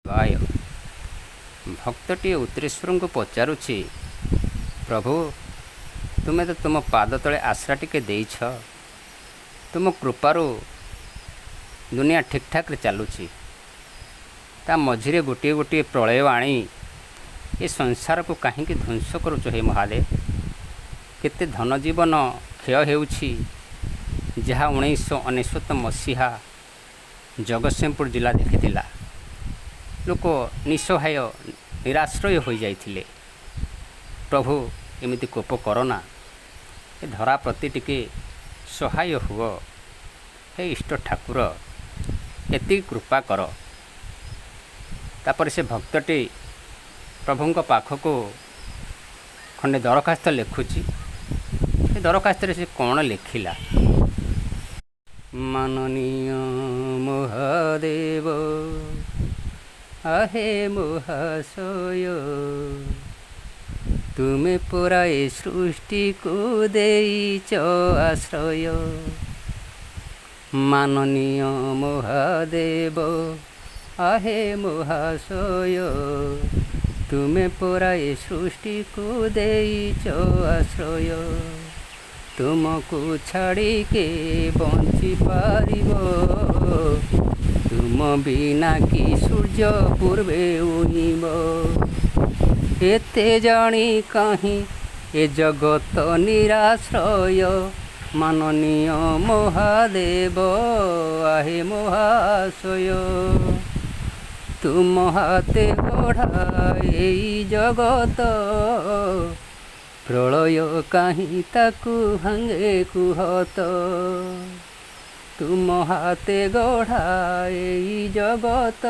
वाय भक्तटी उत्तरेश्वर को पचारुछि, प्रभु तुम्हें तो तुम पाद तले आश्रा टिके देइछ, तुम कृपारू दुनिया ठीक ठाक चलुछि, ता मझिरे गोटे गोटे प्रलय आनी ये संसार को कहीं ध्वंस करुच। हे महादेव, केते धन जीवन क्षय होउछि, जहाँ 1999 मसीहा जगतसिंहपुर जिला देखिथिला। लोक निस्सहाय निराश्रय हो जाइथिले। प्रभु एमिति कोप करना, ए धरा प्रति टिके सहाय हुओ। हे इष्ट ठाकुर एति कृपा कर। तापर से भक्तटी प्रभुंक पाखको खंडे दरखास्त लिखुची। ए दरखास्त से कौन लिखिला? माननीय महादेव आहे महाशय, तुमे पुराए सृष्टि को देइछ आश्रय। माननीय महादेव आहे महाशय, तुमे पुराए सृष्टि को देइछ आश्रय। तुमको छाड़ी के बंची पारिबो, तुम बिना कि सूर्य पूर्वे उइब। एते जानी कहीं ए जगत निराश्रय, माननीय महादेव आहे महाशय। तुम हाथे गढ़ा एई जगत, प्रलय कहीं ताकू भांगे कुहत। तुम हाथे गढ़ा एई जगत,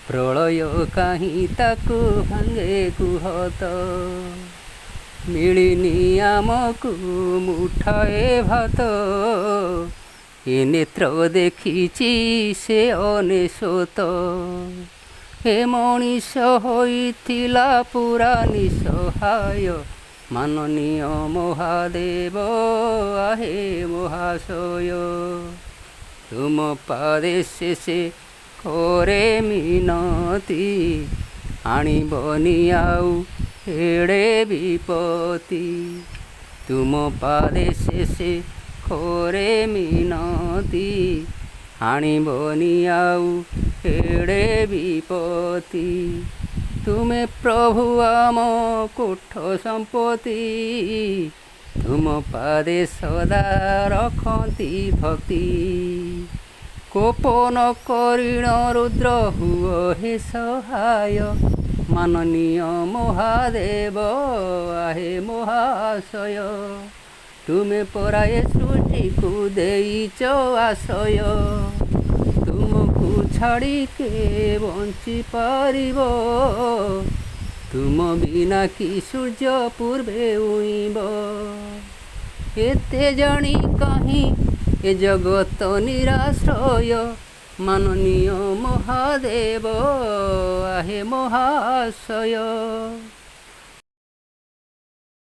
प्रलय कहीं ताकू भांगे कुहत। मिलिनी आमकू मुठाए भात, ए नेत्र देखिछि से अनेशत। हे मनीष होइथिला पुरा निसहाय, माननीय महादेव आहे महाशय। तुम पादे से करे मिनती, आनिबनि आउ एड़े विपत्ति। तुम पादे से करे मिनती, आनिबनि आउ एड़े विपत्ति। तुमे प्रभु आम कोठ संपत्ति, तुम पादे सदा रखती भक्ति। कोपन करिण रुद्र हुओ हे सहाय, माननीय महादेव आहे महाशय। तुमे पराए सृष्टि को देइछ आश्रय, तुमको छाड़ी के बंची पारिबो। तुम बिना कि सूर्य पूर्वे उइब। एते जानी कहीं ए जगत निराश्रय, माननीय महादेव आहे महाशय।